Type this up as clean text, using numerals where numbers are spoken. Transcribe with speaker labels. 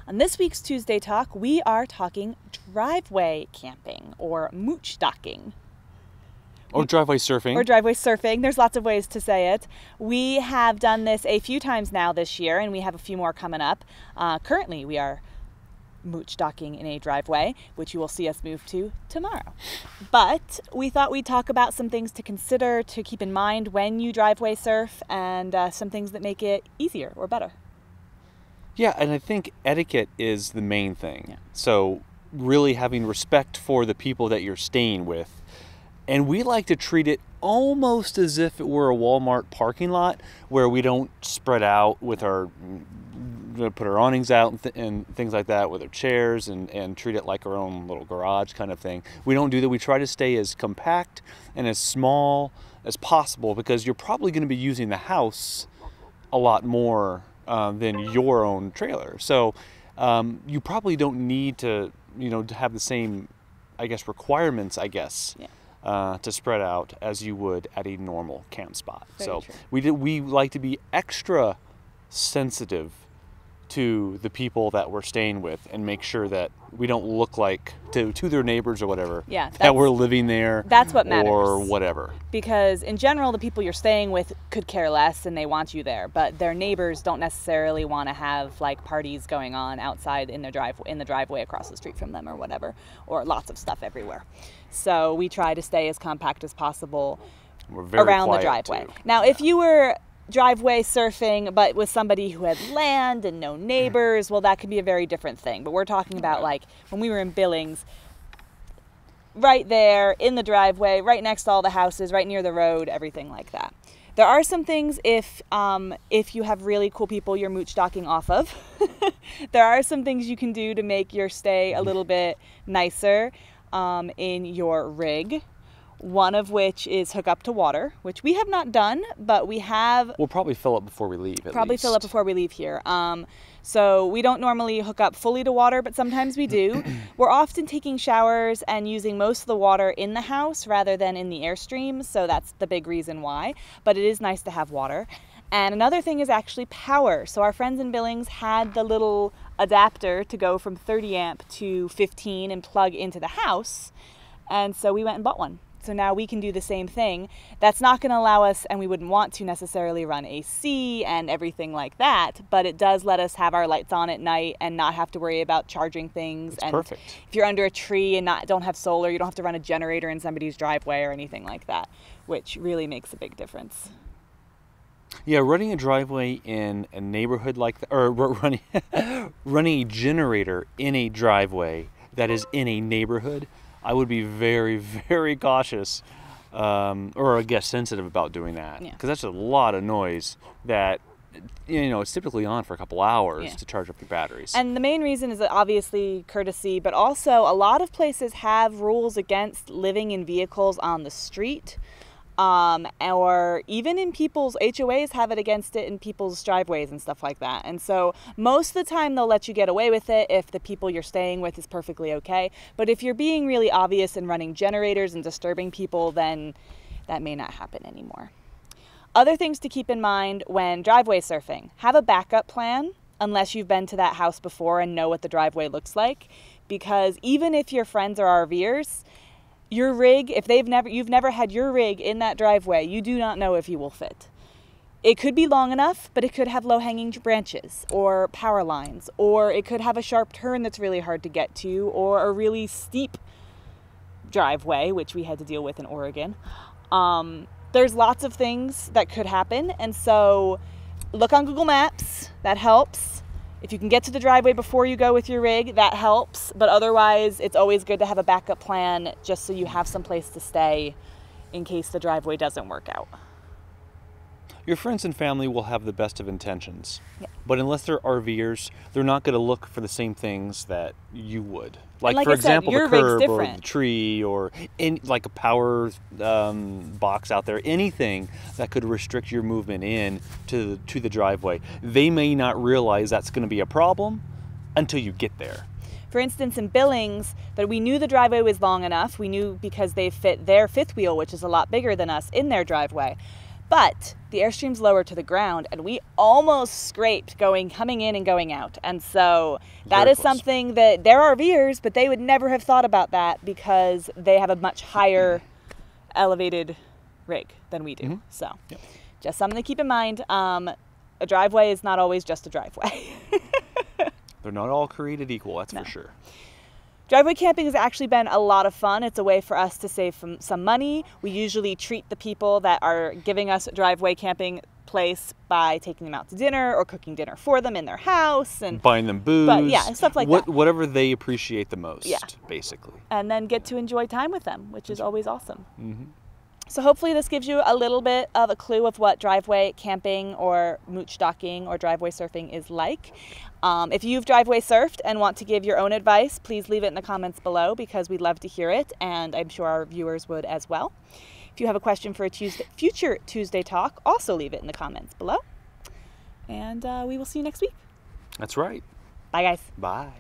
Speaker 1: On this week's Tuesday Talk, we are talking driveway camping or moochdocking.
Speaker 2: Or driveway surfing.
Speaker 1: Or driveway surfing. There's lots of ways to say it. We have done this a few times now this year, and we have a few more coming up. Currently, we are moochdocking in a driveway, which you will see us move to tomorrow. But we thought we'd talk about some things to consider, to keep in mind when you driveway surf, and some things that make it easier or better.
Speaker 2: Yeah, and I think etiquette is the main thing.
Speaker 1: Yeah.
Speaker 2: So really having respect for the people that you're staying with. And we like to treat it almost as if it were a Walmart parking lot where we don't spread out with our, put our awnings out and things like that with our chairs and treat it like our own little garage kind of thing. We don't do that. We try to stay as compact and as small as possible because you're probably going to be using the house a lot more than your own trailer. So you probably don't need to, to have the same, requirements, to spread out as you would at a normal camp spot.
Speaker 1: Very
Speaker 2: So
Speaker 1: true.
Speaker 2: we like to be extra sensitive to the people that we're staying with and make sure that we don't look like to their neighbors or whatever that we're living there.
Speaker 1: That's what matters.
Speaker 2: Or whatever.
Speaker 1: Because in general, the people you're staying with could care less and they want you there, but their neighbors don't necessarily want to have like parties going on outside in the driveway across the street from them or whatever, or lots of stuff everywhere. So we try to stay as compact as possible around the driveway.
Speaker 2: Too.
Speaker 1: Now, if you were driveway surfing but with somebody who had land and no neighbors, well, that could be a very different thing. But we're talking about like when we were in Billings, right there in the driveway, right next to all the houses, right near the road, everything like that. There are some things if you have really cool people you're moochdocking off of, there are some things you can do to make your stay a little bit nicer in your rig. One of which is hook up to water, which we have not done, but we have.
Speaker 2: We'll probably fill up before we leave.
Speaker 1: Fill up before we leave here. So we don't normally hook up fully to water, but sometimes we do. We're often taking showers and using most of the water in the house rather than in the Airstream, so that's the big reason why. But it is nice to have water. And another thing is actually power. So our friends in Billings had the little adapter to go from 30 amp to 15 and plug into the house, and so we went and bought one. So now we can do the same thing. That's not going to allow us, and we wouldn't want to necessarily run AC and everything like that, but it does let us have our lights on at night and not have to worry about charging things.
Speaker 2: It's
Speaker 1: and
Speaker 2: perfect.
Speaker 1: If you're under a tree and don't have solar, you don't have to run a generator in somebody's driveway or anything like that, which really makes a big difference.
Speaker 2: Yeah, running a driveway in a neighborhood like that, or running a generator in a driveway that is in a neighborhood, I would be very, very cautious, or sensitive about doing that. Because that's a lot of noise that, it's typically on for a couple hours to charge up your batteries.
Speaker 1: And the main reason is obviously courtesy, but also a lot of places have rules against living in vehicles on the street. Or even in people's HOAs have it against it in people's driveways and stuff like that. And so most of the time they'll let you get away with it if the people you're staying with is perfectly okay. But if you're being really obvious and running generators and disturbing people, then that may not happen anymore. Other things to keep in mind when driveway surfing: have a backup plan unless you've been to that house before and know what the driveway looks like. Because even if your friends are RVers, your rig, if you've never had your rig in that driveway, you do not know if you will fit. It could be long enough, but it could have low-hanging branches or power lines, or it could have a sharp turn that's really hard to get to, or a really steep driveway, which we had to deal with in Oregon. There's lots of things that could happen, and so look on Google Maps. That helps. If you can get to the driveway before you go with your rig, that helps. But otherwise, it's always good to have a backup plan just so you have some place to stay in case the driveway doesn't work out.
Speaker 2: Your friends and family will have the best of intentions.
Speaker 1: Yeah.
Speaker 2: But unless they're RVers, they're not going to look for the same things that you would.
Speaker 1: Like
Speaker 2: for
Speaker 1: I said,
Speaker 2: example,
Speaker 1: your
Speaker 2: the
Speaker 1: rig's
Speaker 2: curb or
Speaker 1: different.
Speaker 2: the tree or like a power box out there. Anything that could restrict your movement in to the driveway. They may not realize that's going to be a problem until you get there.
Speaker 1: For instance, in Billings, that we knew the driveway was long enough. We knew because they fit their fifth wheel, which is a lot bigger than us, in their driveway. But the Airstream's lower to the ground, and we almost scraped coming in and going out. And so that
Speaker 2: Very
Speaker 1: is
Speaker 2: close.
Speaker 1: something that they're RVers, but they would never have thought about that because they have a much higher elevated rig than we do. So
Speaker 2: Yep.
Speaker 1: just something to keep in mind. A driveway is not always just a driveway.
Speaker 2: They're not all created equal, that's for sure.
Speaker 1: Driveway camping has actually been a lot of fun. It's a way for us to save some money. We usually treat the people that are giving us a driveway camping place by taking them out to dinner or cooking dinner for them in their house. And
Speaker 2: buying them booze.
Speaker 1: But yeah, stuff like that.
Speaker 2: Whatever they appreciate the most, basically.
Speaker 1: And then get to enjoy time with them, which is always awesome. So hopefully this gives you a little bit of a clue of what driveway camping or mooch docking or driveway surfing is like. If you've driveway surfed and want to give your own advice, please leave it in the comments below because we'd love to hear it, and I'm sure our viewers would as well. If you have a question for a future Tuesday talk, also leave it in the comments below. And we will see you next week.
Speaker 2: That's right.
Speaker 1: Bye, guys.
Speaker 2: Bye.